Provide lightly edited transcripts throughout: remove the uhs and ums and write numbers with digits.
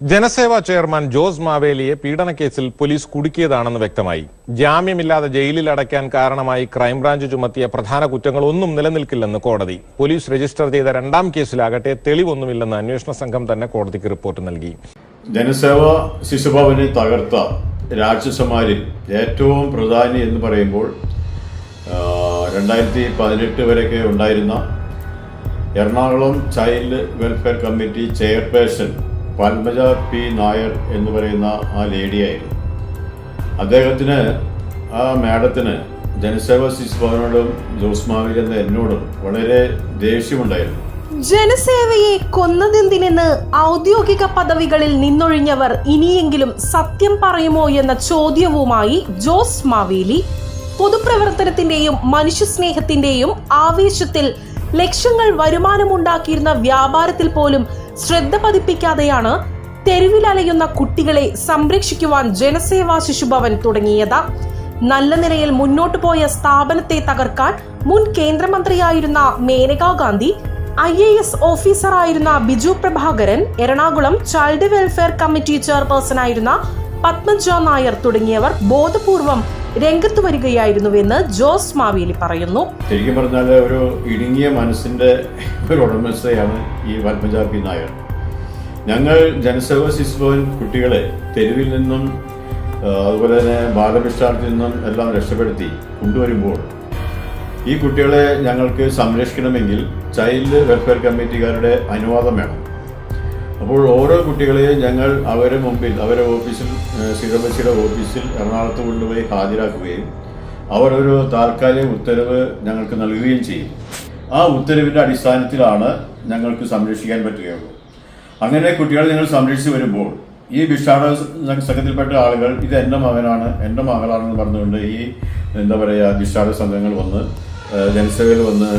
Janaseva chairman Jose മാവേലിയെ പീഡനക്കേസിൽ police കുടുക്കിയതാണെന്ന് വ്യക്തമായി. ജാമ്യമില്ലാതെ ജയിലിൽ അടയ്ക്കാൻ കാരണമായി ക്രൈംബ്രാഞ്ച് ചുമത്തിയ പ്രധാന കുറ്റങ്ങളൊന്നും നിലനിൽക്കില്ലെന്ന് കോടതി. പോലീസ് രജിസ്റ്റർ ചെയ്ത രണ്ടാം കേസിലാകട്ടെ തെളിവൊന്നുമില്ലെന്ന് അന്വേഷണ സംഘം തന്നെ കോടതിക്ക് റിപ്പോർട്ട് നൽകി. ജനസേവാ ശിശുഭവനെ തകർത്ത രാക്ഷസന്മാരിൽ ഏറ്റവും പ്രധാനി എന്ന് പറയുമ്പോൾ 2018 വരെയൊക്കെ ഉണ്ടായിരുന്ന Ernakulam child welfare committee chairperson Padmaja P Nair എന്ന് പറയുന്ന ആ ലേഡിയായിരുന്നു. അദ്ദേഹത്തിന്, ആ മാഡത്തിന് ജനസേവാ ശിശുഭവനോടും ജോസ് മാവേലി എന്ന എന്നോടും വളരെ ദേഷ്യമുണ്ടായിരുന്നു. ജനസേവയെ കൊന്നതെന്തിനെന്ന് ഔദ്യോഗിക പദവികളിൽ നിന്നൊഴിഞ്ഞവർ ഇനിയെങ്കിലും സത്യം പറയുമോ എന്ന ചോദ്യവുമായി ജോസ് മാവേലി പൊതുപ്രവർത്തനത്തിന്റെയും മനുഷ്യസ്നേഹത്തിന്റെയും ആവേശത്തിൽ ലക്ഷങ്ങൾ വരുമാനമുണ്ടാക്കിയിരുന്ന വ്യാപാരത്തിൽ പോലും ശ്രദ്ധ പതിപ്പിക്കാതെയാണ് തെരുവിലലയുന്ന കുട്ടികളെ സംരക്ഷിക്കുവാൻ ജനസേവാ ശിശുഭവൻ തുടങ്ങിയത്. നല്ല നിലയിൽ മുന്നോട്ടു പോയ സ്ഥാപനത്തെ തകർക്കാൻ മുൻ കേന്ദ്രമന്ത്രിയായിരുന്ന മേനകാ ഗാന്ധി, IAS ഓഫീസറായിരുന്ന Biju Prabhakaran, Ernakulam child welfare committee ചെയർപേഴ്സണായിരുന്ന പത്മജ നായർ തുടങ്ങിയവർ ബോധപൂർവം രംഗത്തു വരികയായിരുന്നുവെന്ന് ജോസ് മാവേലി പറയുന്നു. ശരിക്കും പറഞ്ഞാൽ ഒരു ഇടുങ്ങിയ മനസ്സിന്റെ ഒരു ഉടമസ്ഥയാണ് ഈ പത്മജ പി നായർ. ഞങ്ങൾ ജനസേവാ ശിശുഭവൻ കുട്ടികളെ തെരുവിൽ നിന്നും അതുപോലെ തന്നെ ബാലഭിക്ഷാർത്ഥിൽ നിന്നും എല്ലാം രക്ഷപ്പെടുത്തി കൊണ്ടുവരുമ്പോൾ ഈ കുട്ടികളെ ഞങ്ങൾക്ക് സംരക്ഷിക്കണമെങ്കിൽ ചൈൽഡ് വെൽഫെയർ കമ്മിറ്റിക്കാരുടെ അനുവാദം വേണം. അപ്പോൾ ഓരോ കുട്ടികളെയും ഞങ്ങൾ അവരുടെ മുമ്പിൽ, അവരുടെ ഓഫീസിൽ, സിഡബ്ല്യുസിയുടെ ഓഫീസിൽ എറണാകുളത്ത് കൊണ്ടുപോയി ഹാജരാക്കുകയും അവർ ഒരു താൽക്കാലിക ഉത്തരവ് ഞങ്ങൾക്ക് നൽകുകയും ചെയ്യും. ആ ഉത്തരവിൻ്റെ അടിസ്ഥാനത്തിലാണ് ഞങ്ങൾക്ക് സംരക്ഷിക്കാൻ പറ്റുകയുള്ളൂ. അങ്ങനെ കുട്ടികളെ ഞങ്ങൾ സംരക്ഷിച്ച് വരുമ്പോൾ ഈ ഭിക്ഷാടക സംഘത്തിൽപ്പെട്ട ആളുകൾ ഇത് എൻ്റെ മകനാണ്, എൻ്റെ മകളാണെന്ന് പറഞ്ഞുകൊണ്ട് ഈ ഭിക്ഷാടക സംഘങ്ങൾ വന്ന് ജനസേവയിൽ വന്ന്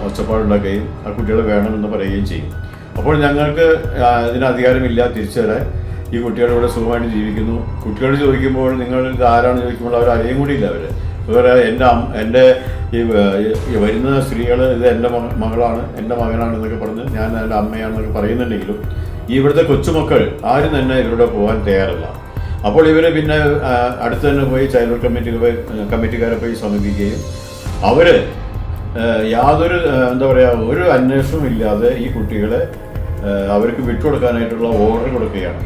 ഒച്ചപ്പാടുണ്ടാക്കുകയും ആ കുട്ടികളെ വേണമെന്ന് പറയുകയും ചെയ്യും. അപ്പോൾ ഞങ്ങൾക്ക് ഇതിന് അധികാരമില്ല തിരിച്ചു തരാൻ. ഈ കുട്ടികൾ ഇവിടെ സുഖമായിട്ട് ജീവിക്കുന്നു. കുട്ടികളോട് ചോദിക്കുമ്പോൾ നിങ്ങൾ ഇത് ആരാണ് ചോദിക്കുമ്പോൾ അവർ അറിയും കൂടിയില്ല. വേറെ എൻ്റെ ഈ വരുന്ന സ്ത്രീകൾ ഇത് എൻ്റെ മകളാണ്, എൻ്റെ മകനാണെന്നൊക്കെ പറഞ്ഞ് ഞാൻ എൻ്റെ അമ്മയാണെന്നൊക്കെ പറയുന്നുണ്ടെങ്കിലും ഇവിടുത്തെ കൊച്ചുമക്കൾ ആരും തന്നെ ഇവരുടെ പോകാൻ തയ്യാറല്ല. അപ്പോൾ ഇവർ പിന്നെ അടുത്ത് തന്നെ പോയി ചൈൽഡ് കമ്മിറ്റിക്കാരെ പോയി സമീപിക്കുകയും അവർ യാതൊരു ഒരു അന്വേഷണവും ഇല്ലാതെ ഈ കുട്ടികളെ അവർക്ക് വിട്ടുകൊടുക്കാനായിട്ടുള്ള ഓർഡർ കൊടുക്കുകയാണ്.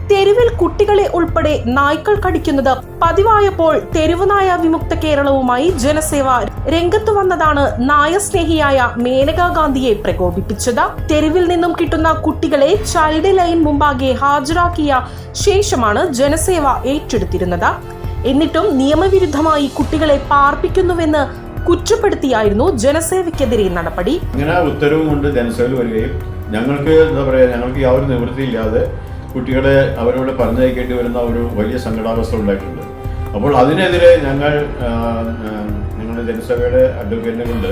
തെരുവിൽ കുട്ടികളെ ഉൾപ്പെടെ നായ്ക്കൾ കടിക്കുന്നത് പതിവായപ്പോൾ തെരുവ് നായ വിമുക്ത കേരളവുമായി ജനസേവ രംഗത്തു വന്നതാണ് നായസ്നേഹിയായ മേനകാ ഗാന്ധിയെ പ്രകോപിപ്പിച്ചത്. തെരുവിൽ നിന്നും കിട്ടുന്ന കുട്ടികളെ ചൈൽഡ് ലൈൻ മുമ്പാകെ ഹാജരാക്കിയ ശേഷമാണ് ജനസേവ ഏറ്റെടുത്തിരുന്നത്. എന്നിട്ടും നിയമവിരുദ്ധമായി കുട്ടികളെ പാർപ്പിക്കുന്നുവെന്ന് കുറ്റപ്പെടുത്തിയായിരുന്നു ജനസേവയ്ക്കെതിരെ നടപടി. ഇങ്ങനെ ഉത്തരവ് കൊണ്ട് ജനസേവയിൽ വരികയും ഞങ്ങൾക്ക് ഞങ്ങൾക്ക് യാതൊരു നിവൃത്തിയില്ലാതെ കുട്ടികളെ അവരോട് പറഞ്ഞയക്കേണ്ടി വരുന്ന ഒരു വലിയ സങ്കടാവസ്ഥ ഉണ്ടായിട്ടുണ്ട്. അപ്പോൾ അതിനെതിരെ ഞങ്ങളുടെ ജനസേവയുടെ അഡ്വക്കേറ്റിനെ കൊണ്ട്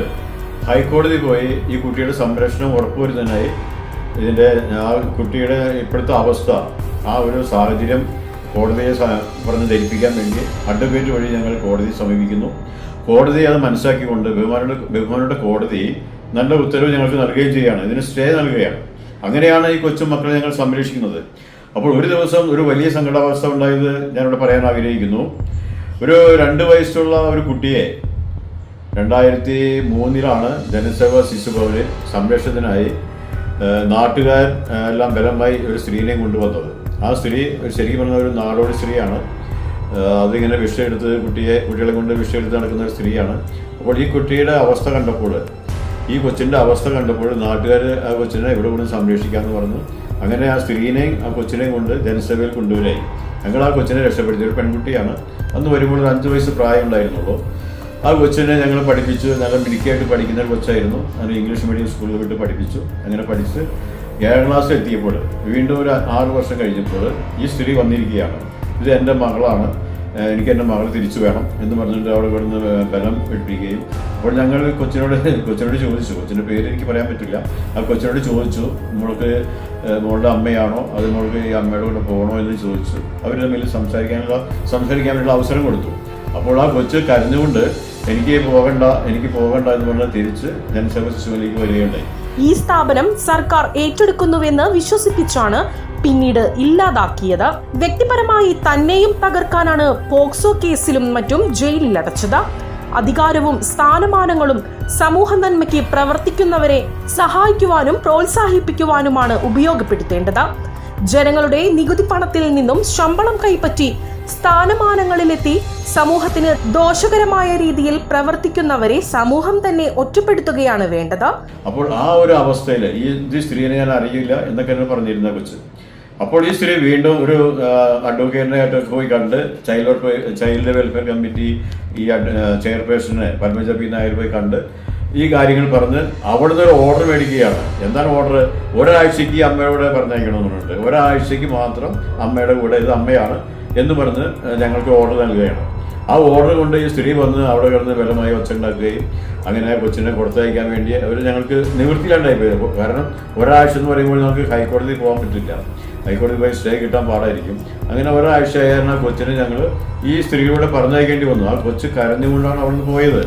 ഹൈക്കോടതി പോയി ഈ കുട്ടിയുടെ സംരക്ഷണം ഉറപ്പുവരുത്താനായി ഇതിൻ്റെ ആ കുട്ടിയുടെ ഇപ്പോഴത്തെ അവസ്ഥ, ആ ഒരു സാഹചര്യം കോടതിയെ പറഞ്ഞ് ധരിപ്പിക്കാൻ വേണ്ടി അഡ്വക്കേറ്റ് വഴി ഞങ്ങൾ കോടതിയെ സമീപിക്കുന്നു. കോടതി അത് മനസ്സിലാക്കിക്കൊണ്ട് ബഹുമാനയുടെ കോടതി നല്ല ഉത്തരവ് ഞങ്ങൾക്ക് നൽകുകയും ചെയ്യുകയാണ്. ഇതിന് സ്റ്റേ നൽകുകയാണ്. അങ്ങനെയാണ് ഈ കൊച്ചുമക്കളെ ഞങ്ങൾ സംരക്ഷിക്കുന്നത്. അപ്പോൾ ഒരു ദിവസം ഒരു വലിയ സങ്കടാവസ്ഥ ഉണ്ടായത് ഞാനിവിടെ പറയാൻ ആഗ്രഹിക്കുന്നു. ഒരു 2 വയസ്സുള്ള ഒരു കുട്ടിയെ 2003 ജനസേവാ ശിശുഭവന് സംരക്ഷണത്തിനായി നാട്ടുകാർ എല്ലാം ബലമായി ഒരു സ്ത്രീനെയും കൊണ്ടുവന്നത്. ആ സ്ത്രീ ശരിക്കും പറഞ്ഞ ഒരു നാടോടി സ്ത്രീയാണ്. അതിങ്ങനെ വിഷയെടുത്ത് കുട്ടികളെ കൊണ്ട് വിഷയെടുത്ത് നടക്കുന്ന ഒരു സ്ത്രീയാണ്. അപ്പോൾ ഈ കുട്ടിയുടെ അവസ്ഥ കണ്ടപ്പോൾ, ഈ കൊച്ചിൻ്റെ അവസ്ഥ കണ്ടപ്പോൾ നാട്ടുകാർ ആ കൊച്ചിനെ ഇവിടെ കൊണ്ട് സംരക്ഷിക്കാമെന്ന് പറഞ്ഞു. അങ്ങനെ ആ സ്ത്രീനെയും ആ കൊച്ചിനെയും കൊണ്ട് ജനസേവയിൽ കൊണ്ടുവരായി. ഞങ്ങൾ ആ കൊച്ചിനെ രക്ഷപ്പെടുത്തി. ഒരു പെൺകുട്ടിയാണ്. അന്ന് വരുമ്പോൾ 5 വയസ്സ് പ്രായം ഉണ്ടായിരുന്നുള്ളൂ. ആ കൊച്ചിനെ ഞങ്ങൾ പഠിപ്പിച്ചു. നല്ല മിടുക്കിയായിട്ട് പഠിക്കുന്ന ഒരു കൊച്ചായിരുന്നു. അങ്ങനെ ഇംഗ്ലീഷ് മീഡിയം സ്കൂളിൽ വിട്ട് പഠിപ്പിച്ചു. അങ്ങനെ പഠിച്ച് 7ാം ക്ലാസ്സിൽ എത്തിയപ്പോൾ വീണ്ടും ഒരു 6 വർഷം കഴിഞ്ഞപ്പോൾ ഈ സ്ത്രീ വന്നിരിക്കുകയാണ്. ഇത് എൻ്റെ മകളാണ്, എനിക്ക് എൻ്റെ മകൾ തിരിച്ചു വേണം എന്ന് പറഞ്ഞിട്ട് അവിടെ കിടന്ന് ബലം എടുപ്പിക്കുകയും. അപ്പോൾ ഞങ്ങൾ കൊച്ചിനോട് ചോദിച്ചു, കൊച്ചിൻ്റെ പേര് എനിക്ക് പറയാൻ പറ്റില്ല, ആ കൊച്ചിനോട് ചോദിച്ചു മോളുടെ അമ്മയാണോ, അത് മോൾക്ക് ഈ അമ്മയുടെ കൂടെ പോകണോ എന്ന് ചോദിച്ചു. അവർ തമ്മിൽ സംസാരിക്കാനുള്ള അവസരം കൊടുത്തു. അപ്പോൾ ആ കൊച്ച് കരഞ്ഞുകൊണ്ട് എനിക്ക് പോകണ്ട എന്ന് പറഞ്ഞാൽ തിരിച്ച് ജനസേവാ ശിശുവിലേക്ക് വരികയുണ്ടായി. ഈ സ്ഥാപനം സർക്കാർ ഏറ്റെടുക്കുന്നുവെന്ന് വിശ്വസിപ്പിച്ചാണ് പിന്നീട് ഇല്ലാതാക്കിയത്. വ്യക്തിപരമായി തന്നെയും തകർക്കാനാണ് പോക്സോ കേസിലും മറ്റും ജയിലിൽ അടച്ചത്. അധികാരവും സ്ഥാനമാനങ്ങളും സമൂഹ നന്മയ്ക്ക് പ്രവർത്തിക്കുന്നവരെ സഹായിക്കുവാനും പ്രോത്സാഹിപ്പിക്കുവാനുമാണ് ഉപയോഗപ്പെടുത്തേണ്ടത്. ജനങ്ങളുടെ നികുതി പണത്തിൽ നിന്നും ശമ്പളം കൈപ്പറ്റി സ്ഥാനമാനങ്ങളിലെത്തി സമൂഹത്തിന് ദോഷകരമായ രീതിയിൽ പ്രവർത്തിക്കുന്നവരെ സമൂഹം തന്നെ ഒറ്റപ്പെടുത്തുകയാണ് വേണ്ടത്. അപ്പോൾ ആ ഒരു അവസ്ഥയിൽ ഈ സ്ത്രീയെ ഞാൻ അറിയില്ല എന്നൊക്കെ പറഞ്ഞിരുന്ന കൊച്ച്. അപ്പോൾ ഈ സ്ത്രീ വീണ്ടും ഒരു അഡ്വക്കേറ്റിനായിട്ടൊക്കെ പോയി കണ്ട് ചൈൽഡ് വെൽഫെയർ കമ്മിറ്റി ഈ ചെയർപേഴ്സണെ പത്മജ പി നായർ പോയി കണ്ട് ഈ കാര്യങ്ങൾ പറഞ്ഞ് അവിടുന്ന് ഒരു ഓർഡർ മേടിക്കുകയാണ്. എന്താണ് ഓർഡർ? ഒരാഴ്ചയ്ക്ക് അമ്മയോട് പറഞ്ഞയക്കണമെന്നുണ്ട്. ഒരാഴ്ചയ്ക്ക് മാത്രം അമ്മയുടെ കൂടെ, ഇത് അമ്മയാണ് എന്ന് പറഞ്ഞ് ഞങ്ങൾക്ക് ഓർഡർ നൽകുകയാണ്. ആ ഓർഡർ കൊണ്ട് ഈ സ്ത്രീ വന്ന് അവിടെ കിടന്ന് ബലമായി ഒച്ചുണ്ടാക്കുകയും അങ്ങനെ കൊച്ചിനെ കൊടുത്തയക്കാൻ വേണ്ടി അവർ ഞങ്ങൾക്ക് നിവൃത്തിയില്ലാണ്ടായി പോയി. കാരണം ഒരാഴ്ച എന്ന് പറയുമ്പോൾ നമുക്ക് ഹൈക്കോടതിയിൽ പോകാൻ പറ്റില്ല. ഹൈക്കോടതി പോയി സ്റ്റേ കിട്ടാൻ പാടായിരിക്കും. അങ്ങനെ ഒരാഴ്ച ആയിരുന്ന കൊച്ചിനെ ഞങ്ങൾ ഈ സ്ത്രീയോടെ പറഞ്ഞയക്കേണ്ടി വന്നു. ആ കൊച്ച് കരഞ്ഞുകൊണ്ടാണ് അവിടെ നിന്ന് പോയത്.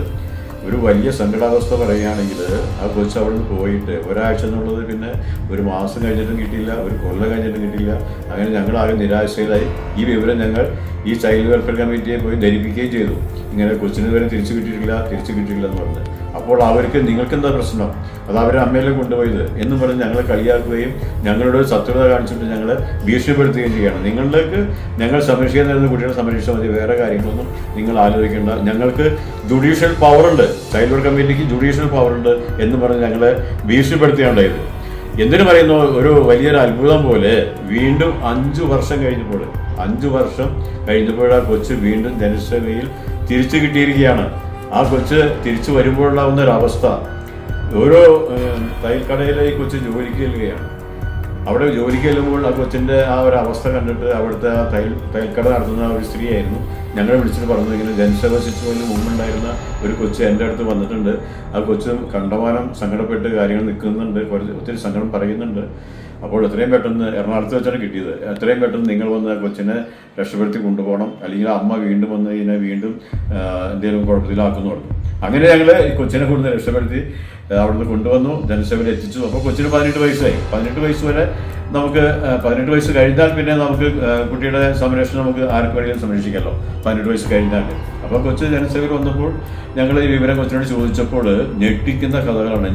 ഒരു വലിയ സങ്കടാവസ്ഥ പറയുകയാണെങ്കിൽ ആ കൊച്ച് അവിടെ നിന്ന് പോയിട്ട് ഒരാഴ്ച എന്നുള്ളത് പിന്നെ ഒരു മാസം കഴിഞ്ഞിട്ടും കിട്ടിയില്ല, ഒരു കൊല്ലം കഴിഞ്ഞിട്ടും കിട്ടിയില്ല. അങ്ങനെ ഞങ്ങളാകെ നിരാശയിലായി. ഈ വിവരം ഞങ്ങൾ ഈ ചൈൽഡ് വെൽഫെയർ കമ്മിറ്റിയെ പോയി ധരിപ്പിക്കുകയും ചെയ്തു. ഇങ്ങനെ കൊച്ചിന് വരെ തിരിച്ചു കിട്ടിയിട്ടില്ല എന്ന് പറഞ്ഞ്. അപ്പോൾ അവർക്ക് നിങ്ങൾക്കെന്താ പ്രശ്നം, അത് അവരെ അമ്മയിലെ കൊണ്ടുപോയത് എന്ന് പറഞ്ഞ് ഞങ്ങളെ കളിയാക്കുകയും ഞങ്ങളുടെ ശത്രുത കാണിച്ചിട്ട് ഞങ്ങളെ ഭീഷണിപ്പെടുത്തുകയും ചെയ്യുകയാണ്. നിങ്ങൾക്ക് ഞങ്ങൾ സംരക്ഷിക്കാൻ തരുന്ന കുട്ടികളെ സംരക്ഷിച്ചാൽ മതി, വേറെ കാര്യങ്ങളൊന്നും നിങ്ങൾ ആലോചിക്കേണ്ട. ഞങ്ങൾക്ക് ജുഡീഷ്യൽ പവറുണ്ട്, ചൈൽഡ് വെൽഫെയർ കമ്മിറ്റിക്ക് ജുഡീഷ്യൽ പവറുണ്ട് എന്ന് പറഞ്ഞ് ഞങ്ങളെ ഭീഷണിപ്പെടുത്തുകയുണ്ടായത്. എന്തിനു പറയുന്നു, ഒരു വലിയൊരു അത്ഭുതം പോലെ വീണ്ടും 5 വർഷം കഴിഞ്ഞപ്പോൾ ആ കൊച്ച് വീണ്ടും ജനസേവയിൽ തിരിച്ചു കിട്ടിയിരിക്കുകയാണ്. ആ കൊച്ച് തിരിച്ചു വരുമ്പോഴുണ്ടാവുന്ന ഒരവസ്ഥ, ഓരോ തയ്യൽക്കടയിലെ ഈ കൊച്ച് ജോലിക്ക് ചെല്ലുകയാണ്. അവിടെ ജോലിക്ക് ചെല്ലുമ്പോൾ ആ കൊച്ചിൻ്റെ ആ ഒരു അവസ്ഥ കണ്ടിട്ട് അവിടുത്തെ ആ തയ്യൽക്കട നടത്തുന്ന ഒരു സ്ത്രീയായിരുന്നു ഞങ്ങളെ വിളിച്ചിട്ട് പറഞ്ഞത്, ഇങ്ങനെ ജനസേവ ശിശുവിന് മുമ്പുണ്ടായിരുന്ന ഒരു കൊച്ച് എൻ്റെ അടുത്ത് വന്നിട്ടുണ്ട്. ആ കൊച്ച് കണ്ടമാനം സങ്കടപ്പെട്ട് കാര്യങ്ങൾ നിൽക്കുന്നുണ്ട്, ഒത്തിരി സങ്കടം പറയുന്നുണ്ട്. അപ്പോൾ എത്രയും പെട്ടെന്ന് എറണാകുളത്ത് വെച്ചാണ് കിട്ടിയത്. എത്രയും പെട്ടെന്ന് നിങ്ങൾ വന്ന് കൊച്ചിനെ രക്ഷപ്പെടുത്തി കൊണ്ടുപോകണം, അല്ലെങ്കിൽ അമ്മ വീണ്ടും വന്ന് ഇതിനെ വീണ്ടും എന്തെങ്കിലും കുഴപ്പത്തിലാക്കുന്നു പറഞ്ഞു. അങ്ങനെ ഞങ്ങൾ ഈ കൊച്ചിനെ കൊണ്ട് രക്ഷപ്പെടുത്തി അവിടുന്ന് കൊണ്ടുവന്നു, ജനസേവയിൽ എത്തിച്ചു. അപ്പോൾ കൊച്ചിന് 18 വയസ്സായി. 18 വയസ്സ് വരെ നമുക്ക് 18 വയസ്സ് കഴിഞ്ഞാൽ പിന്നെ നമുക്ക് കുട്ടിയുടെ സംരക്ഷണം നമുക്ക് ആർക്ക് വേണമെങ്കിലും സംരക്ഷിക്കാമല്ലോ 18 വയസ്സ് കഴിഞ്ഞാൽ. അപ്പോൾ കൊച്ച് ജനസേവയിൽ വന്നപ്പോൾ ഞങ്ങൾ ഈ വിവരം കൊച്ചിനോട് ചോദിച്ചപ്പോൾ ഞെട്ടിക്കുന്ന കഥകളാണ്,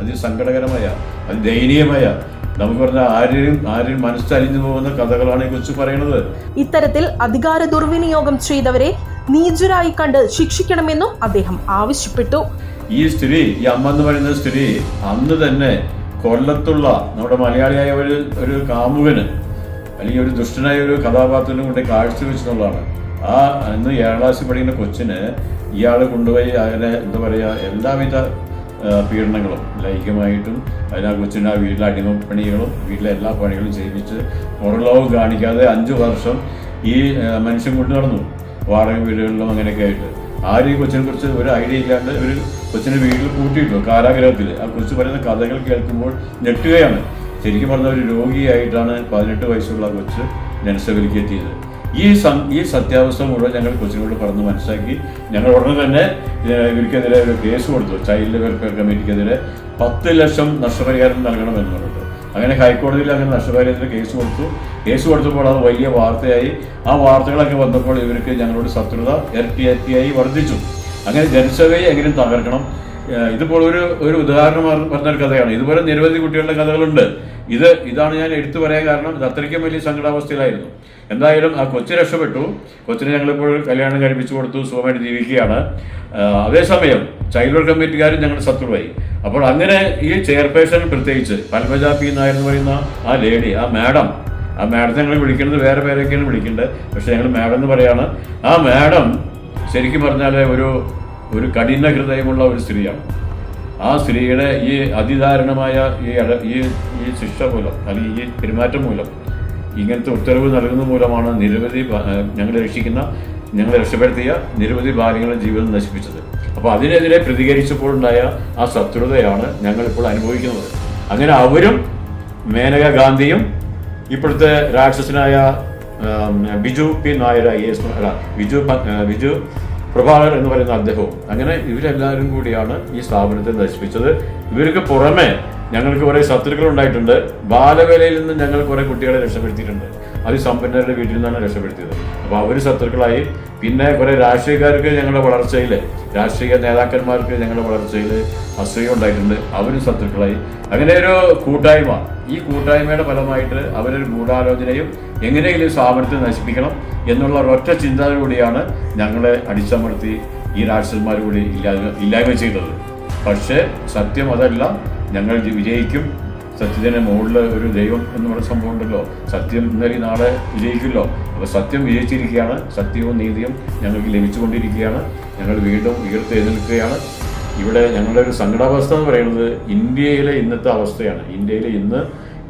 അതിസങ്കടകരമായ, അതിദയനീയമായ, നമുക്ക് പറഞ്ഞ ആരും മനസ്സലിഞ്ഞു പോകുന്ന കഥകളാണ് ഈ കൊച്ചു പറയുന്നത്. ഇത്തരത്തിൽ അധികാര ദുർവിനിയോഗം ചെയ്തവരെ നീചരായി കണ്ട് ശിക്ഷിക്കണമെന്നും അദ്ദേഹം ആവശ്യപ്പെട്ടു. ഈ അമ്മ എന്ന് പറയുന്ന സ്ത്രീ അന്ന് തന്നെ കൊല്ലത്തുള്ള നമ്മുടെ മലയാളിയായ ഒരു കാമുകന് അല്ലെങ്കിൽ ഒരു ദുഷ്ടനായ ഒരു കഥാപാത്രത്തിനും കൊണ്ട് കാഴ്ചവെച്ചെന്നുള്ളതാണ്. ആ അന്ന് 7ാം ക്ലാസ്സിൽ പഠിക്കുന്ന കൊച്ചിന് ഇയാൾ കൊണ്ടുപോയി അങ്ങനെ എന്താ പറയുക, എല്ലാവിധ പീഡനങ്ങളും ലൈംഗികമായിട്ടും അതിനാ കൊച്ചിൻ്റെ ആ വീട്ടിലെ അടിമപ്പണികളും വീട്ടിലെ എല്ലാ പണികളും ചെയ്യിപ്പിച്ച് പുറലോകം കാണിക്കാതെ 5 വർഷം ഈ മനുഷ്യൻ കൊണ്ടു നടന്നു, വാടക വീടുകളിലും അങ്ങനെയൊക്കെ ആയിട്ട്. ആരും ഈ കൊച്ചിനെ കുറിച്ച് ഒരു ഐഡിയ ഇല്ലാണ്ട് ഒരു കൊച്ചിനെ വീട്ടിൽ കൂട്ടിയിട്ടു കാരാഗ്രഹത്തിൽ. ആ കൊച്ചു പറയുന്ന കഥകൾ കേൾക്കുമ്പോൾ ഞെട്ടുകയാണ്. ശരിക്കും പറഞ്ഞ ഒരു രോഗിയായിട്ടാണ് 18 വയസ്സുള്ള കൊച്ച് ജനസേവയിലേക്ക് എത്തിയത്. ഈ സത്യാവസ്ഥ മുഴുവൻ ഞങ്ങൾ കൊച്ചിനോട് പറഞ്ഞ് മനസ്സിലാക്കി. ഞങ്ങൾ ഉടനെ തന്നെ ഇവർക്കെതിരെ ഒരു കേസ് കൊടുത്തു. ചൈൽഡ് വെൽഫെയർ കമ്മിറ്റിക്കെതിരെ 10 ലക്ഷം നഷ്ടപരിഹാരം നൽകണമെന്ന് പറഞ്ഞിട്ട്. അങ്ങനെ ഹൈക്കോടതിയിൽ അങ്ങനെ നഷ്ടപരിഹാരത്തിന് കേസ് കൊടുത്തപ്പോൾ അത് വലിയ വാർത്തയായി. ആ വാർത്തകളൊക്കെ വന്നപ്പോൾ ഇവർക്ക് ഞങ്ങളോട് ശത്രുത ഇരട്ടിയായി വർദ്ധിച്ചു. അങ്ങനെ ജനസേവയെ എങ്കിലും തകർക്കണം. ഇതിപ്പോൾ ഒരു ഉദാഹരണം പറഞ്ഞൊരു കഥയാണ്. ഇതുപോലെ നിരവധി കുട്ടികളുടെ കഥകളുണ്ട്. ഇതാണ് ഞാൻ എടുത്തു പറയാൻ കാരണം, ഇത് അത്രയ്ക്കും വലിയ സങ്കടാവസ്ഥയിലായിരുന്നു. എന്തായാലും ആ കൊച്ചു രക്ഷപ്പെട്ടു. കൊച്ചിനെ ഞങ്ങളിപ്പോൾ കല്യാണം കഴിപ്പിച്ചു കൊടുത്തു, സുഖമായിട്ട് ജീവിക്കുകയാണ്. അതേസമയം ചൈൽഡ് വെൽഫെയർ കമ്മിറ്റിക്കാരും ഞങ്ങളുടെ ശത്രുവായി. അപ്പോൾ അങ്ങനെ ഈ ചെയർപേഴ്സൺ, പ്രത്യേകിച്ച് പത്മജ പി നായർ എന്ന് പറയുന്ന ആ ലേഡി, ആ മാഡത്തെ ഞങ്ങൾ വിളിക്കുന്നത് വേറെ പേരൊക്കെയാണ് വിളിക്കേണ്ടത്, പക്ഷെ ഞങ്ങൾ മാഡം എന്ന് പറയാണ്. ആ മാഡം ശരിക്കും പറഞ്ഞാൽ ഒരു കഠിന ഹൃദയമുള്ള ഒരു സ്ത്രീയാണ്. ആ സ്ത്രീയുടെ ഈ അതിദാരുണമായ ഈ ശിക്ഷ മൂലം, അല്ലെങ്കിൽ ഈ പെരുമാറ്റം മൂലം, ഇങ്ങനത്തെ ഉത്തരവ് നൽകുന്ന മൂലമാണ് ഞങ്ങളെ രക്ഷപ്പെടുത്തിയ നിരവധി ബാല്യങ്ങളുടെ ജീവിതം നശിപ്പിച്ചത്. അപ്പോൾ അതിനെതിരെ പ്രതികരിച്ചപ്പോഴുണ്ടായ ആ ശത്രുതയാണ് ഞങ്ങളിപ്പോൾ അനുഭവിക്കുന്നത്. അങ്ങനെ അവരും മേനക ഗാന്ധിയും ഇപ്പോഴത്തെ രാക്ഷസനായ ബിജു പി നായർ, ബിജു പ്രഭാകർ എന്ന് പറയുന്ന അദ്ദേഹവും. അങ്ങനെ ഇവരെല്ലാവരും കൂടിയാണ് ഈ സ്ഥാപനത്തെ നശിപ്പിച്ചത്. ഇവർക്ക് പുറമെ ഞങ്ങൾക്ക് കുറെ ശത്രുക്കൾ ഉണ്ടായിട്ടുണ്ട്. ബാലവേലയിൽ നിന്ന് ഞങ്ങൾ കുറെ കുട്ടികളെ രക്ഷപ്പെടുത്തിയിട്ടുണ്ട്. അതിസമ്പന്നരുടെ വീട്ടിൽ നിന്നാണ് രക്ഷപ്പെടുത്തിയത്. അപ്പോൾ അവർ ശത്രുക്കളായി. പിന്നെ കുറെ രാഷ്ട്രീയക്കാർക്ക് ഞങ്ങളുടെ വളർച്ചയിൽ, രാഷ്ട്രീയ നേതാക്കന്മാർക്ക് ഞങ്ങളുടെ വളർച്ചയിൽ അസൂയ ഉണ്ടായിട്ടുണ്ട്. അവരും ശത്രുക്കളായി. അങ്ങനെ ഒരു കൂട്ടായ്മ, ഈ കൂട്ടായ്മയുടെ ഫലമായിട്ട് അവരൊരു ഗൂഢാലോചനയും എങ്ങനെയെങ്കിലും സ്ഥാപനത്തെ നശിപ്പിക്കണം എന്നുള്ള ഒരൊറ്റ ചിന്തയോടുകൂടിയാണ് ഞങ്ങളെ അടിച്ചമർത്തി ഈ രാക്ഷസന്മാർ കൂടി ഇല്ലായ്മ ചെയ്തത്. പക്ഷേ സത്യം അതല്ല. ഞങ്ങൾ വിജയിക്കും. സത്യത്തിന് മുകളിൽ ഒരു ദൈവം എന്ന് പറയുന്ന സംഭവം ഉണ്ടല്ലോ. സത്യം ഇന്നലെ നാളെ വിജയിക്കുമല്ലോ. അപ്പോൾ സത്യം വിജയിച്ചിരിക്കുകയാണ്. സത്യവും നീതിയും ഞങ്ങൾക്ക് ലഭിച്ചുകൊണ്ടിരിക്കുകയാണ്. ഞങ്ങൾ വീണ്ടും ഉയർത്തെഴുന്നേൽക്കുകയാണ്. ഇവിടെ ഞങ്ങളുടെ ഒരു സങ്കടാവസ്ഥ എന്ന് പറയുന്നത് ഇന്ത്യയിലെ ഇന്നത്തെ അവസ്ഥയാണ്. ഇന്ത്യയിൽ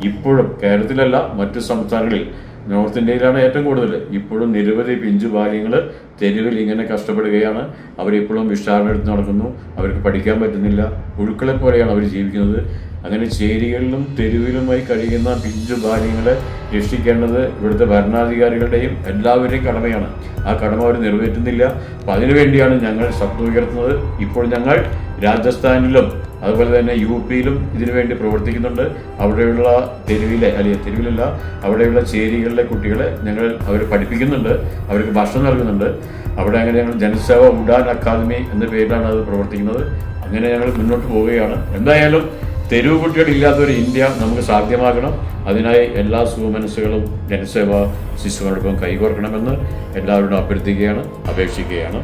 ഇപ്പോഴും കേരളത്തിലല്ല, മറ്റു സംസ്ഥാനങ്ങളിൽ, നോർത്ത് ഇന്ത്യയിലാണ് ഏറ്റവും കൂടുതൽ. ഇപ്പോഴും നിരവധി പിഞ്ചു ബാല്യങ്ങൾ തെരുവിൽ ഇങ്ങനെ കഷ്ടപ്പെടുകയാണ്. അവരിപ്പോഴും വിഷാദം എടുത്ത് നടക്കുന്നു. അവർക്ക് പഠിക്കാൻ പറ്റുന്നില്ല. പുഴുക്കളെ പോലെയാണ് അവർ ജീവിക്കുന്നത്. അങ്ങനെ ചേരികളിലും തെരുവിലുമായി കഴിയുന്ന പിഞ്ചു ബാല്യങ്ങളെ രക്ഷിക്കേണ്ടത് ഇവിടുത്തെ ഭരണാധികാരികളുടെയും എല്ലാവരുടെയും കടമയാണ്. ആ കടമ അവർ നിറവേറ്റുന്നില്ല. അപ്പം അതിനുവേണ്ടിയാണ് ഞങ്ങൾ ശബ്ദം ഉയർത്തുന്നത്. ഇപ്പോൾ ഞങ്ങൾ രാജസ്ഥാനിലും അതുപോലെ തന്നെ UP-യിലും ഇതിനുവേണ്ടി പ്രവർത്തിക്കുന്നുണ്ട്. അവിടെയുള്ള തെരുവിലല്ല, അവിടെയുള്ള ചേരികളിലെ കുട്ടികളെ അവർ പഠിപ്പിക്കുന്നുണ്ട്. അവർക്ക് ഭക്ഷണം നൽകുന്നുണ്ട്. അവിടെ അങ്ങനെ ഞങ്ങൾ ജനസേവ ഉഡാൻ അക്കാദമി എന്ന പേരിലാണ് അത് പ്രവർത്തിക്കുന്നത്. അങ്ങനെ ഞങ്ങൾ മുന്നോട്ട് പോവുകയാണ്. എന്തായാലും തെരുവ് കുട്ടികളില്ലാത്തൊരു ഇന്ത്യ നമുക്ക് സാധ്യമാകണം. അതിനായി എല്ലാ സുമനസ്സുകളും ജനസേവ ശിശുവിനോടൊപ്പം കൈകോർക്കണമെന്ന് എല്ലാവരോടും അഭ്യർത്ഥിക്കുകയാണ്, അപേക്ഷിക്കുകയാണ്.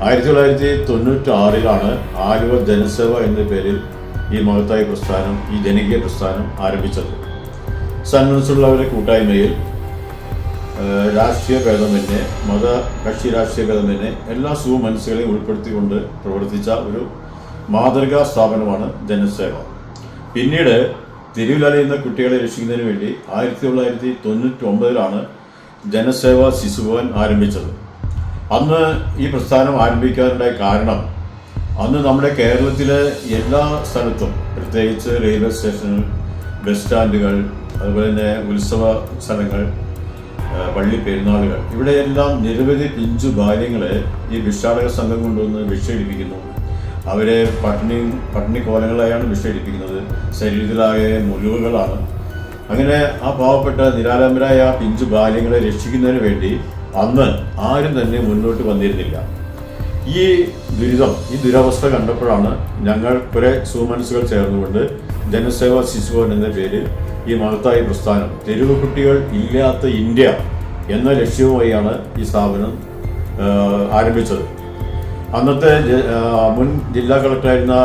ആയിരത്തി 1996 ആലുവ ജനസേവ എന്ന പേരിൽ ഈ മഹത്തായ പ്രസ്ഥാനം, ഈ ജനകീയ പ്രസ്ഥാനം ആരംഭിച്ചത്. സന്മനസ്സുള്ളവരുടെ കൂട്ടായ്മയിൽ രാഷ്ട്രീയ ഭേദമന്യേ, കക്ഷി രാഷ്ട്രീയ ഭേദമന്യേ എല്ലാ സുമനസ്സുകളെയും ഉൾപ്പെടുത്തിക്കൊണ്ട് പ്രവർത്തിച്ച ഒരു മാതൃകാ സ്ഥാപനമാണ് ജനസേവ. പിന്നീട് തെരുവിലലയുന്ന കുട്ടികളെ രക്ഷിക്കുന്നതിന് വേണ്ടി 1999 ജനസേവ ശിശുഭവൻ ആരംഭിച്ചത്. അന്ന് ഈ പ്രസ്ഥാനം ആരംഭിക്കാനുണ്ടായ കാരണം, അന്ന് നമ്മുടെ കേരളത്തിലെ എല്ലാ സ്ഥലത്തും, പ്രത്യേകിച്ച് റെയിൽവേ സ്റ്റേഷനുകൾ, ബസ് സ്റ്റാൻഡുകൾ, അതുപോലെ തന്നെ ഉത്സവ സ്ഥലങ്ങൾ, പള്ളി പെരുന്നാളുകൾ, ഇവിടെയെല്ലാം നിരവധി പിഞ്ചു ബാല്യങ്ങളെ ഈ ഭിക്ഷാടക സംഘം കൊണ്ടുവന്ന് ഭിക്ഷയിടിപ്പിക്കുന്നു. അവരെ പട്ടിണി കോലങ്ങളായാണ് ഭിക്ഷയിടിപ്പിക്കുന്നത്. ശരീരത്തിലായ മുറിവുകളാണ്. അങ്ങനെ ആ പാവപ്പെട്ട നിരാലംബരായ ആ പിഞ്ചു ബാല്യങ്ങളെ രക്ഷിക്കുന്നതിന് വേണ്ടി അന്ന് ആരും തന്നെ മുന്നോട്ട് വന്നിരുന്നില്ല. ഈ ദുരവസ്ഥ കണ്ടപ്പോഴാണ് ഞങ്ങൾ കുറെ സുമനസ്സുകൾ ചേർന്നുകൊണ്ട് ജനസേവ ശിശുഭവൻ എന്ന പേരിൽ ഈ മഹത്തായ പ്രസ്ഥാനം, തെരുവ് കുട്ടികൾ ഇല്ലാത്ത ഇന്ത്യ എന്ന ലക്ഷ്യവുമായാണ് ഈ സ്ഥാപനം ആരംഭിച്ചത്. അന്നത്തെ മുൻ ജില്ലാ കളക്ടറായിരുന്ന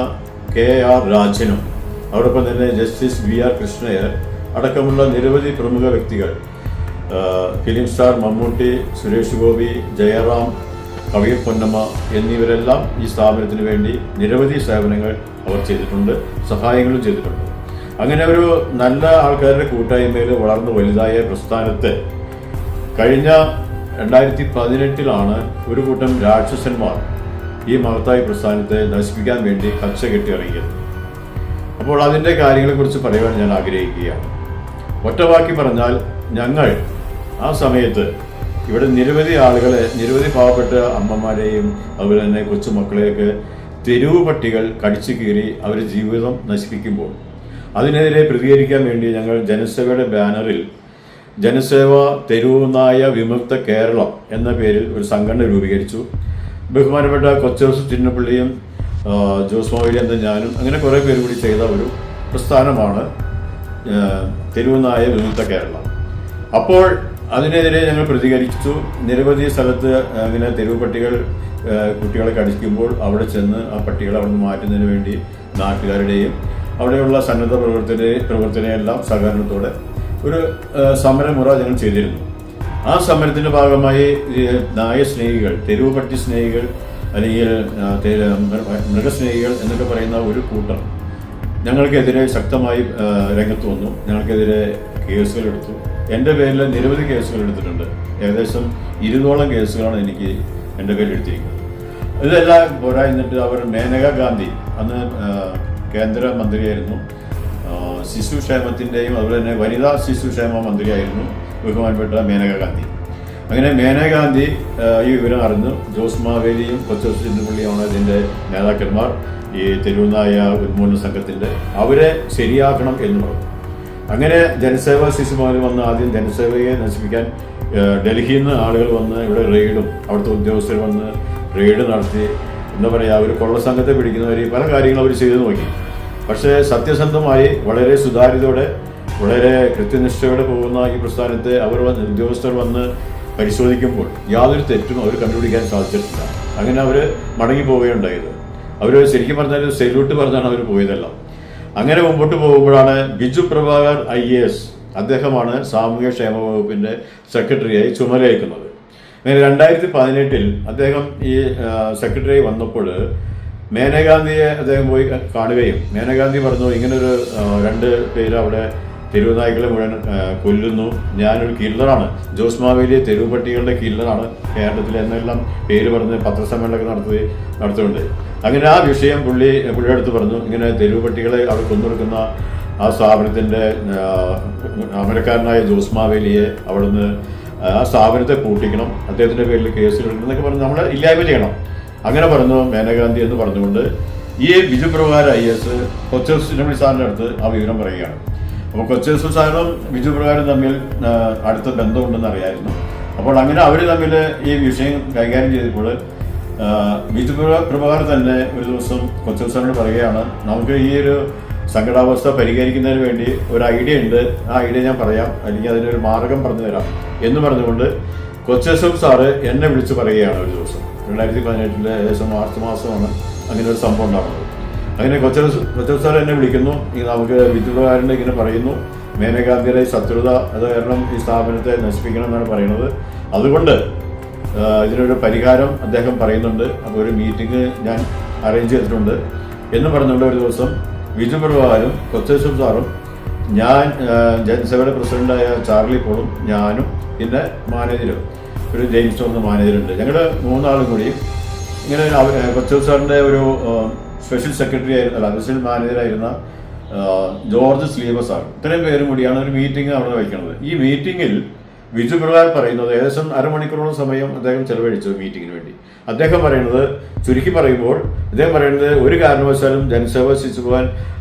KR രാജനും അതോടൊപ്പം തന്നെ ജസ്റ്റിസ് VR കൃഷ്ണയ്യർ അടക്കമുള്ള നിരവധി പ്രമുഖ വ്യക്തികൾ, ഫിലിം സ്റ്റാർ മമ്മൂട്ടി, സുരേഷ് ഗോപി, ജയറാം, കവിയർ പൊന്നമ്മ എന്നിവരെല്ലാം ഈ സ്ഥാപനത്തിന് വേണ്ടി നിരവധി സേവനങ്ങൾ അവർ ചെയ്തിട്ടുണ്ട്, സഹായങ്ങളും ചെയ്തിട്ടുണ്ട്. അങ്ങനെ ഒരു നല്ല ആൾക്കാരുടെ കൂട്ടായ്മയിൽ വളർന്നു വലുതായ പ്രസ്ഥാനത്തെ കഴിഞ്ഞ 2018 ഒരു കൂട്ടം രാക്ഷസന്മാർ ഈ മഹത്തായ പ്രസ്ഥാനത്തെ നശിപ്പിക്കാൻ വേണ്ടി കച്ച കെട്ടി ഇറങ്ങിയത്. അപ്പോൾ അതിൻ്റെ കാര്യങ്ങളെക്കുറിച്ച് പറയുവാൻ ഞാൻ ആഗ്രഹിക്കുകയാണ്. ഒറ്റവാക്കി പറഞ്ഞാൽ, ഞങ്ങൾ ആ സമയത്ത് ഇവിടെ നിരവധി ആളുകളെ, നിരവധി പാവപ്പെട്ട അമ്മമാരെയും അതുപോലെ തന്നെ കൊച്ചുമക്കളെയൊക്കെ തെരുവ് പട്ടികൾ കടിച്ചു കീറി അവരുടെ ജീവിതം നശിപ്പിക്കുമ്പോൾ അതിനെതിരെ പ്രതികരിക്കാൻ വേണ്ടി ഞങ്ങൾ ജനസേവയുടെ ബാനറിൽ ജനസേവ തെരുവ് നായ വിമുക്ത കേരളം എന്ന പേരിൽ ഒരു സംഘടന രൂപീകരിച്ചു. ബഹുമാനപ്പെട്ട കൊച്ചോസ് ചിന്നപ്പള്ളിയും ജോസ് മാവേലി എന്ന ഞാനും അങ്ങനെ കുറേ പേര് കൂടി ചെയ്ത ഒരു പ്രസ്ഥാനമാണ് തെരുവ് നായ വിമുക്ത കേരളം. അപ്പോൾ അതിനെതിരെ ഞങ്ങൾ പ്രതികരിച്ചു. നിരവധി സ്ഥലത്ത് അങ്ങനെ തെരുവ് പട്ടികൾ കുട്ടികളെ കടിക്കുമ്പോൾ അവിടെ ചെന്ന് ആ പട്ടികളെ അവിടെ നിന്ന് മാറ്റുന്നതിന് വേണ്ടി നാട്ടുകാരുടെയും അവിടെയുള്ള സന്നദ്ധ പ്രവർത്തനയെല്ലാം സഹകരണത്തോടെ ഒരു സമരമുറ ഞങ്ങൾ ചെയ്തിരുന്നു. ആ സമരത്തിന്റെ ഭാഗമായി നായ സ്നേഹികൾ, തെരുവ് പട്ടി സ്നേഹികൾ അല്ലെങ്കിൽ മൃഗസ്നേഹികൾ എന്നൊക്കെ പറയുന്ന ഒരു കൂട്ടം ഞങ്ങൾക്കെതിരെ ശക്തമായി രംഗത്ത് വന്നു. ഞങ്ങൾക്കെതിരെ കേസുകൾ എടുത്തു. എൻ്റെ പേരിൽ നിരവധി കേസുകൾ എടുത്തിട്ടുണ്ട്. ഏകദേശം 20ഓളം കേസുകളാണ് എനിക്ക് എൻ്റെ പേരിൽ എടുത്തിരിക്കുന്നത്. ഇതെല്ലാം പോരാഞ്ഞിട്ട് അവർ മേനക ഗാന്ധി, അന്ന് കേന്ദ്രമന്ത്രിയായിരുന്നു, ശിശുക്ഷേമത്തിൻ്റെയും അതുപോലെ തന്നെ വനിതാ ശിശുക്ഷേമ മന്ത്രിയായിരുന്നു ബഹുമാനപ്പെട്ട മേനക ഗാന്ധി. അങ്ങനെ മേനക ഗാന്ധി ഈ വിവരം അറിഞ്ഞു. ജോസ് മാവേലിയും കൊച്ചോസ് ചിന്നപ്പള്ളിയാണ് ഇതിൻ്റെ നേതാക്കന്മാർ, ഈ തെരുവുനായ ഉന്മൂലന സംഘത്തിൻ്റെ. അവരെ ശരിയാക്കണം എന്ന് പറഞ്ഞു. അങ്ങനെ ജനസേവ ശിശുഭവനിൽ വന്ന് ആദ്യം ജനസേവയെ നശിപ്പിക്കാൻ ഡൽഹിയിൽ നിന്ന് ആളുകൾ വന്ന് ഇവിടെ റെയ്ഡും, അവിടുത്തെ ഉദ്യോഗസ്ഥർ വന്ന് റെയ്ഡ് നടത്തി. എന്താ പറയുക, ഒരു കൊള്ള സംഘത്തെ പിടിക്കുന്നവർ പല കാര്യങ്ങളും അവർ ചെയ്തു നോക്കി. പക്ഷേ സത്യസന്ധമായി വളരെ സുതാര്യതയോടെ വളരെ കൃത്യനിഷ്ഠയോടെ പോകുന്ന ഈ പ്രസ്ഥാനത്തെ ഉദ്യോഗസ്ഥർ വന്ന് പരിശോധിക്കുമ്പോൾ യാതൊരു തെറ്റും അവർ കണ്ടുപിടിക്കാൻ സാധിച്ചിട്ടില്ല. അങ്ങനെ അവർ മടങ്ങി പോവുകയുണ്ടായത്. അവർ ശരിക്കും പറഞ്ഞാൽ സെല്യൂട്ട് പറഞ്ഞാണ് അവർ പോയതെല്ലാം. അങ്ങനെ മുമ്പോട്ട് പോകുമ്പോഴാണ് ബിജു പ്രഭാകർ IAS, അദ്ദേഹമാണ് സാമൂഹ്യ ക്ഷേമ വകുപ്പിൻ്റെ സെക്രട്ടറിയായി ചുമതലയേക്കുന്നത്. അങ്ങനെ 2018 അദ്ദേഹം ഈ സെക്രട്ടറി വന്നപ്പോൾ മേനകാന്തിയെ അദ്ദേഹം പോയി കാണുകയും മേനകാന്തി പറഞ്ഞു, ഇങ്ങനൊരു 2 പേര് അവിടെ തെരുവുനായ്ക്കളെ മുഴുവൻ കൊല്ലുന്നു, ഞാനൊരു കില്ലറാണ്, ജോസ് മാവേലിയെ തെരുവ് പട്ടികളുടെ കില്ലറാണ് കേരളത്തിൽ എന്നെല്ലാം പേര് പറഞ്ഞ് പത്രസമ്മേളനമൊക്കെ നടത്തുന്നുണ്ട്. അങ്ങനെ ആ വിഷയം പുള്ളിയുടെ അടുത്ത് പറഞ്ഞു, ഇങ്ങനെ തെരുവ് പട്ടികളെ അവിടെ കൊന്നൊടുക്കുന്ന ആ സ്ഥാപനത്തിൻ്റെ അമരക്കാരനായ ജോസ് മാവേലിയെ അവിടുന്ന് ആ സ്ഥാപനത്തെ പൂട്ടിക്കണം, അദ്ദേഹത്തിൻ്റെ പേരിൽ കേസുകൾ എന്നൊക്കെ പറഞ്ഞ് നമ്മളെ ഇല്ലായ്മ ചെയ്യണം. അങ്ങനെ പറഞ്ഞു മേനകാന്തി എന്ന് പറഞ്ഞുകൊണ്ട് ഈ ബിജു പ്രഭാകർ IAS കൊച്ചോസ് ചിന്നപ്പള്ളി സാറിൻ്റെ അടുത്ത് ആ വിവരം പറയുകയാണ്. അപ്പോൾ കൊച്ചോസ് സാറും ബിജു പ്രഭാകരും തമ്മിൽ അടുത്ത ബന്ധമുണ്ടെന്ന് അറിയായിരുന്നു. അപ്പോൾ അങ്ങനെ അവർ തമ്മിൽ ഈ വിഷയം കൈകാര്യം ചെയ്തപ്പോൾ ബിജു പ്രഭാകർ തന്നെ ഒരു ദിവസം കൊച്ചോസ് സാറിനോട് പറയുകയാണ്, നമുക്ക് ഈ ഒരു സങ്കടാവസ്ഥ പരിഹരിക്കുന്നതിന് വേണ്ടി ഒരു ഐഡിയ ഉണ്ട്, ആ ഐഡിയ ഞാൻ പറയാം, അല്ലെങ്കിൽ അതിനൊരു മാർഗം പറഞ്ഞു തരാം എന്ന് പറഞ്ഞുകൊണ്ട് കൊച്ചോസ് സാറ് എന്നെ വിളിച്ച് പറയുകയാണ് ഒരു ദിവസം. 2018 ഏകദേശം മാർച്ച് മാസമാണ് അങ്ങനെ ഒരു സംഭവം ഉണ്ടാകുന്നത്. അങ്ങനെ കൊച്ചോസ് സാർ എന്നെ വിളിക്കുന്നു, നമുക്ക് ബിജു പ്രഭാകരൻ്റെ ഇങ്ങനെ പറയുന്നു, മേനകാന്തിയുടെ ശത്രുത അത് കാരണം ഈ സ്ഥാപനത്തെ നശിപ്പിക്കണം എന്നാണ് പറയുന്നത്, അതുകൊണ്ട് ഇതിനൊരു പരിഹാരം അദ്ദേഹം പറയുന്നുണ്ട്, അപ്പോൾ ഒരു മീറ്റിംഗ് ഞാൻ അറേഞ്ച് ചെയ്തിട്ടുണ്ട് എന്ന് പറഞ്ഞുകൊണ്ട് ഒരു ദിവസം ബിജു പ്രഭാകരും കൊച്ചോസ് സാറും ഞാൻ ജനസഭയുടെ പ്രസിഡന്റായ ചാർലി പോളും ഞാനും പിന്നെ മാനേജരും ഒരു ജെയിംസ് എന്ന മാനേജറുണ്ട്, ഞങ്ങൾ 3 ആളും കൂടി ഇങ്ങനെ കൊച്ചോസ് സാറിൻ്റെ ഒരു സ്പെഷ്യൽ സെക്രട്ടറി ആയിരുന്ന അസിസ്റ്റന്റ് മാനേജറായിരുന്ന ജോർജ് സ്ലീവ സാർ, ഇത്രയും പേരും കൂടിയാണ് ഒരു മീറ്റിംഗ് അവിടെ വയ്ക്കുന്നത്. ഈ മീറ്റിംഗിൽ ബിജു പ്രഭാകർ പറയുന്നത് ഏകദേശം അരമണിക്കൂറോളം സമയം അദ്ദേഹം ചെലവഴിച്ചു മീറ്റിങ്ങിന് വേണ്ടി. അദ്ദേഹം പറയുന്നത്, ചുരുക്കി പറയുമ്പോൾ അദ്ദേഹം പറയുന്നത്, ഒരു കാരണവശാലും ജനസേവ ശിശുഭവൻ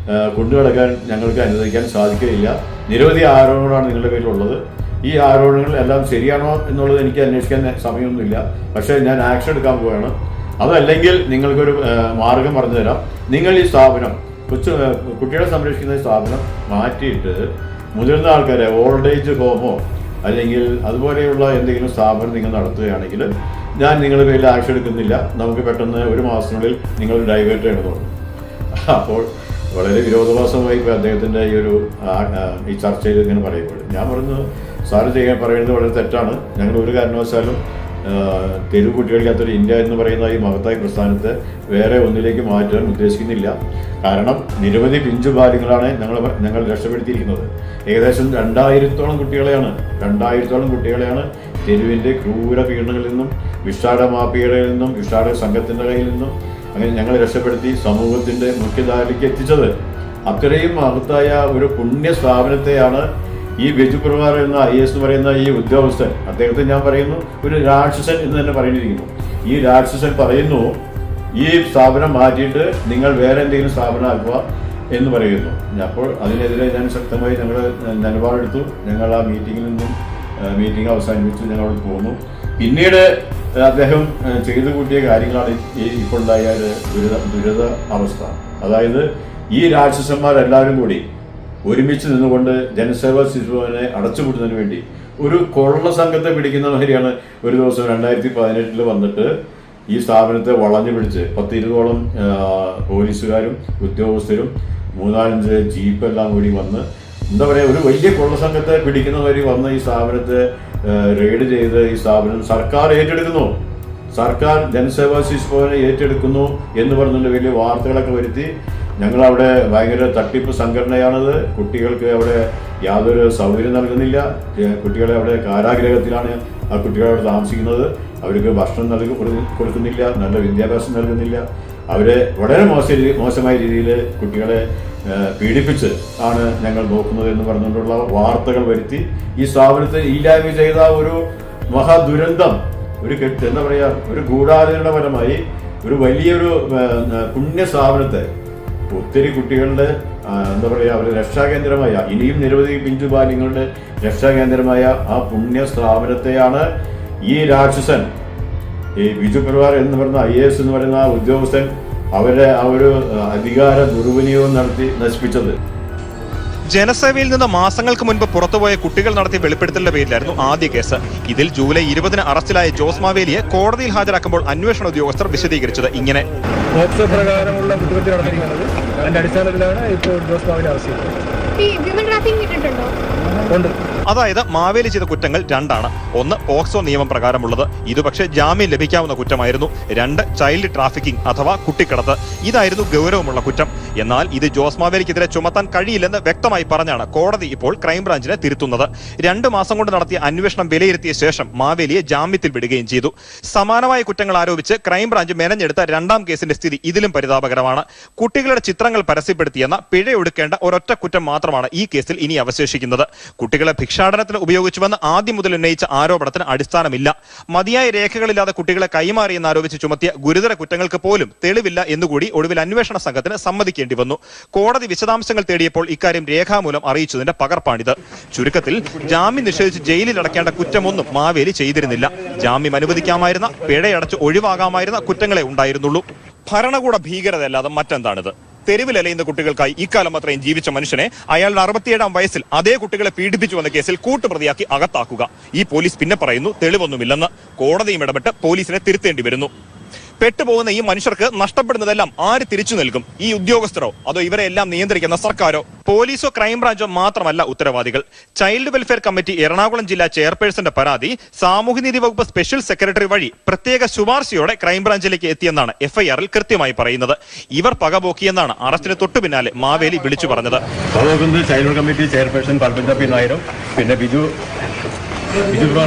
കൊണ്ടുനടക്കാൻ ഞങ്ങൾക്ക് അനുവദിക്കാൻ സാധിക്കുകയില്ല, നിരവധി ആരോപണങ്ങളാണ് നിങ്ങളുടെ പേരിലുള്ളത്, ഈ ആരോപണങ്ങൾ എല്ലാം ശരിയാണോ എന്നുള്ളത് എനിക്ക് അന്വേഷിക്കാൻ സമയമൊന്നുമില്ല, പക്ഷേ ഞാൻ ആക്ഷൻ എടുക്കാൻ പോവുകയാണ്, അതല്ലെങ്കിൽ നിങ്ങൾക്കൊരു മാർഗം പറഞ്ഞു തരാം, നിങ്ങൾ ഈ സ്ഥാപനം കുട്ടികളെ സംരക്ഷിക്കുന്ന ഈ സ്ഥാപനം മാറ്റിയിട്ട് മുതിർന്ന ആൾക്കാരെ ഓൾഡ് ഏജ് ഹോമോ അല്ലെങ്കിൽ അതുപോലെയുള്ള എന്തെങ്കിലും സ്ഥാപനം നിങ്ങൾ നടത്തുകയാണെങ്കിൽ ഞാൻ നിങ്ങളുടെ പേരിൽ ആക്ഷൻ എടുക്കുന്നില്ല, നമുക്ക് പെട്ടെന്ന് 1 മാസത്തിനുള്ളിൽ നിങ്ങൾ ഡൈവേർട്ട് ചെയ്യണമെന്ന്. അപ്പോൾ വളരെ വിരോധാഭാസമായി അദ്ദേഹത്തിൻ്റെ ഈ ചർച്ചയിൽ ഇങ്ങനെ പറയുമ്പോൾ ഞാൻ പറഞ്ഞു, സാറ് പറയുന്നത് വളരെ തെറ്റാണ്, ഞങ്ങൾ ഒരു കാരണവശാലും തെരുവ് കുട്ടികളില്ലാത്തൊരു ഇന്ത്യ എന്ന് പറയുന്ന ഈ മഹത്തായ പ്രസ്ഥാനത്തെ വേറെ ഒന്നിലേക്ക് മാറ്റാൻ ഉദ്ദേശിക്കുന്നില്ല. കാരണം നിരവധി പിഞ്ചു ബാല്യങ്ങളാണ് ഞങ്ങൾ രക്ഷപ്പെടുത്തിയിരിക്കുന്നത്. ഏകദേശം 2000-ഓളം കുട്ടികളെയാണ് തെരുവിൻ്റെ ക്രൂര പീഡനങ്ങളിൽ നിന്നും വിഷാദ മാഫിയകളിൽ നിന്നും വിഷാദ സംഘത്തിൻ്റെ കയ്യിൽ നിന്നും അങ്ങനെ ഞങ്ങൾ രക്ഷപ്പെടുത്തി സമൂഹത്തിൻ്റെ മുഖ്യധാരയിലേക്ക് എത്തിച്ചത്. അത്രയും മഹത്തായ ഒരു പുണ്യ സ്ഥാപനത്തെയാണ് ഈ ബിജു പ്രഭാകർ എന്ന IAS എന്ന് പറയുന്ന ഈ ഉദ്യോഗസ്ഥൻ, അദ്ദേഹത്തെ ഞാൻ പറയുന്നു ഒരു രാക്ഷസൻ എന്ന് തന്നെ പറഞ്ഞിരിക്കുന്നു. ഈ രാക്ഷസൻ പറയുന്നു, ഈ സ്ഥാപനം മാറ്റിയിട്ട് നിങ്ങൾ വേറെ എന്തെങ്കിലും സ്ഥാപനമാക്കുക എന്ന് പറയുന്നു. അപ്പോൾ അതിനെതിരെ ഞാൻ ശക്തമായി ഞങ്ങൾ നിലപാടെടുത്തു. ഞങ്ങൾ ആ മീറ്റിംഗ് അവസാനിപ്പിച്ചു, ഞങ്ങൾ അവിടെ പോന്നു. പിന്നീട് അദ്ദേഹം ചെയ്തു കൂട്ടിയ കാര്യങ്ങളാണ് ഇപ്പോൾ ഉണ്ടായ ദുരിത അവസ്ഥ. അതായത് ഈ രാക്ഷസന്മാരെല്ലാവരും കൂടി ഒരുമിച്ച് നിന്നുകൊണ്ട് ജനസേവ ശിശുഭവനെ അടച്ചുപൂട്ടുന്നതിന് വേണ്ടി ഒരു കൊള്ള സംഘത്തെ പിടിക്കുന്ന മാതിരിയാണ് ഒരു ദിവസം 2018 വന്നിട്ട് ഈ സ്ഥാപനത്തെ വളഞ്ഞു പിടിച്ച് 10-20ഓളം പോലീസുകാരും ഉദ്യോഗസ്ഥരും 3-4 ജീപ്പ് എല്ലാം കൂടി വന്ന് എന്താ പറയുക, ഒരു വലിയ കൊള്ളസംഘത്തെ പിടിക്കുന്നവർ വന്ന് ഈ സ്ഥാപനത്തെ റെയ്ഡ് ചെയ്ത് ഈ സ്ഥാപനം സർക്കാർ ഏറ്റെടുക്കുന്നു, സർക്കാർ ജനസേവാ ശിശുഭവനെ ഏറ്റെടുക്കുന്നു എന്ന് പറഞ്ഞുകൊണ്ട് വലിയ വാർത്തകളൊക്കെ വരുത്തി. ഞങ്ങളവിടെ ഭയങ്കര തട്ടിപ്പ് സംഘടനയാണത്. കുട്ടികൾക്ക് അവിടെ യാതൊരു സൗകര്യം നൽകുന്നില്ല. കുട്ടികളെ അവിടെ കാരാഗ്രഹത്തിലാണ് ആ കുട്ടികളവിടെ താമസിക്കുന്നത്. അവർക്ക് ഭക്ഷണം കൊടുക്കുന്നില്ല, നല്ല വിദ്യാഭ്യാസം നൽകുന്നില്ല. അവരെ വളരെ മോശമായ രീതിയിൽ കുട്ടികളെ പീഡിപ്പിച്ച് ആണ് ഞങ്ങൾ നോക്കുന്നത് എന്ന് പറഞ്ഞുകൊണ്ടുള്ള വാർത്തകൾ വരുത്തി ഈ സ്ഥാപനത്തെ ഇല്ലായ്മ ചെയ്ത ഒരു മഹാദുരന്തം, ഒരു എന്താ പറയുക, ഒരു ഗൂഢാലോചനയുടെ ഫലമായി ഒരു വലിയൊരു പുണ്യ സ്ഥാപനത്തെ ഒത്തിരി കുട്ടികളുടെ എന്താ പറയുക അവരുടെ രക്ഷാകേന്ദ്രമായ, ഇനിയും നിരവധി പിഞ്ചു ബാല്യങ്ങളുടെ രക്ഷാകേന്ദ്രമായ ആ പുണ്യ സ്ഥാപനത്തെയാണ് ഈ രാക്ഷസൻ, ഈ ബിജു പരിവാർ എന്ന് പറയുന്ന IAS എന്ന് പറയുന്ന ആ ഉദ്യോഗസ്ഥൻ അവരുടെ ആ ഒരു അധികാര ദുർവിനിയോഗം നടത്തി നശിപ്പിച്ചത്. ജനസേവയിൽ നിന്ന് മാസങ്ങൾക്ക് മുൻപ് പുറത്തുപോയ കുട്ടികൾ നടത്തിയ വെളിപ്പെടുത്തലിന്റെ പേരിലായിരുന്നു ആദ്യ കേസ്. ഇതിൽ ജൂലൈ 20 അറസ്റ്റിലായ ജോസ് മാവേലിയെ കോടതിയിൽ ഹാജരാക്കുമ്പോൾ അന്വേഷണ ഉദ്യോഗസ്ഥർ വിശദീകരിച്ചത് ഇങ്ങനെ: പോക്സോ പ്രകാരമുള്ള കുറ്റകൃത്യം നടന്നിരിക്കുന്നത് അതിന്റെ അടിസ്ഥാനത്തിലാണ് ഇപ്പോൾ ജോസ് മാവേലി അറസ്റ്റ് ചെയ്തത്. അതായത് മാവേലി ചെയ്ത കുറ്റങ്ങൾ രണ്ടാണ്. ഒന്ന് പോക്സോ നിയമം പ്രകാരമുള്ളത്, ഇത് പക്ഷേ ജാമ്യം ലഭിക്കാവുന്ന കുറ്റമായിരുന്നു. 2 ചൈൽഡ് ട്രാഫിക്കിംഗ് അഥവാ കുട്ടിക്കടത്ത്, ഇതായിരുന്നു ഗൗരവമുള്ള കുറ്റം. എന്നാൽ ഇത് ജോസ് മാവേലിക്കെതിരെ ചുമത്താൻ കഴിയില്ലെന്ന് വ്യക്തമായി പറഞ്ഞാണ് കോടതി ഇപ്പോൾ ക്രൈംബ്രാഞ്ചിനെ തിരുത്തുന്നത്. 2 മാസം കൊണ്ട് നടത്തിയ അന്വേഷണം വിലയിരുത്തിയ ശേഷം മാവേലിയെ ജാമ്യത്തിൽ വിടുകയും ചെയ്തു. സമാനമായ കുറ്റങ്ങൾ ആരോപിച്ച് ക്രൈംബ്രാഞ്ച് മെനഞ്ഞെടുത്ത 2ാം കേസിന്റെ സ്ഥിതി ഇതിലും പരിതാപകരമാണ്. കുട്ടികളുടെ ചിത്രങ്ങൾ പരസ്യപ്പെടുത്തിയെന്ന പിഴയൊടുക്കേണ്ട ഒരൊറ്റ കുറ്റം മാത്രമാണ് ഈ കേസിൽ ഇനി അവശേഷിക്കുന്നത്. കുട്ടികളെ ഭിക്ഷാടനത്തിന് ഉപയോഗിച്ചുവെന്ന് ആദ്യം മുതൽ ഉന്നയിച്ച ആരോപണത്തിന് അടിസ്ഥാനമില്ല. മതിയായ രേഖകളില്ലാതെ കുട്ടികളെ കൈമാറിയെന്ന് ആരോപിച്ച് ചുമത്തിയ ഗുരുതര കുറ്റങ്ങൾക്ക് പോലും തെളിവില്ല എന്നുകൂടി ഒടുവിൽ അന്വേഷണ സംഘത്തിന് സമ്മതിക്കേണ്ടി വന്നു. കോടതി വിശദാംശങ്ങൾ തേടിയപ്പോൾ ഇക്കാര്യം രേഖാമൂലം അറിയിച്ചതിന്റെ പകർപ്പാണിത്. ചുരുക്കത്തിൽ ജാമ്യം നിഷേധിച്ച് ജയിലിൽ അടയ്ക്കേണ്ട കുറ്റമൊന്നും മാവേലി ചെയ്തിരുന്നില്ല. ജാമ്യം അനുവദിക്കാമായിരുന്ന, പിഴയടച്ച് ഒഴിവാകാമായിരുന്ന കുറ്റങ്ങളെ ഉണ്ടായിരുന്നുള്ളൂ. ഭരണകൂട ഭീകരതയല്ലാതെ മറ്റെന്താണിത്? തെരുവിലലയുന്ന കുട്ടികൾക്കായി ഇക്കാലം അത്രയും ജീവിച്ച മനുഷ്യനെ അയാളുടെ 67ാം വയസ്സിൽ അതേ കുട്ടികളെ പീഡിപ്പിച്ചു വന്ന കേസിൽ കൂട്ടുപ്രതിയാക്കി അകത്താക്കുക. ഈ പോലീസ് പിന്നെ പറയുന്നു തെളിവൊന്നുമില്ലെന്ന്. കോടതിയും ഇടപെട്ട് പോലീസിനെ തിരുത്തേണ്ടി വരുന്നു. പെട്ടുപോകുന്ന ഈ മനുഷ്യർക്ക് നഷ്ടപ്പെടുന്നതെല്ലാം ആര് തിരിച്ചു നൽകും? ഈ ഉദ്യോഗസ്ഥരോ അതോ ഇവരെ എല്ലാം നിയന്ത്രിക്കുന്ന സർക്കാരോ? പോലീസോ ക്രൈംബ്രാഞ്ചോ മാത്രമല്ല ഉത്തരവാദികൾ. ചൈൽഡ് വെൽഫെയർ കമ്മിറ്റി എറണാകുളം ജില്ലാ ചെയർപേഴ്സന്റെ പരാതി സാമൂഹ്യനീതി വകുപ്പ് സ്പെഷ്യൽ സെക്രട്ടറി വഴി പ്രത്യേക ശുപാർശയോടെ ക്രൈംബ്രാഞ്ചിലേക്ക് എത്തിയെന്നാണ് FIR-ൽ കൃത്യമായി പറയുന്നത്. ഇവർ പകപോക്കിയെന്നാണ് അറസ്റ്റിന് തൊട്ടു പിന്നാലെ മാവേലി വിളിച്ചു പറഞ്ഞത്. ചൈൽഡ് കമ്മിറ്റി ചെയർപേഴ്സൺ പത്മജ നായരും പിന്നെ Biju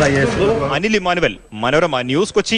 IAS. Anil Emmanuel, Manorama news, Kochi.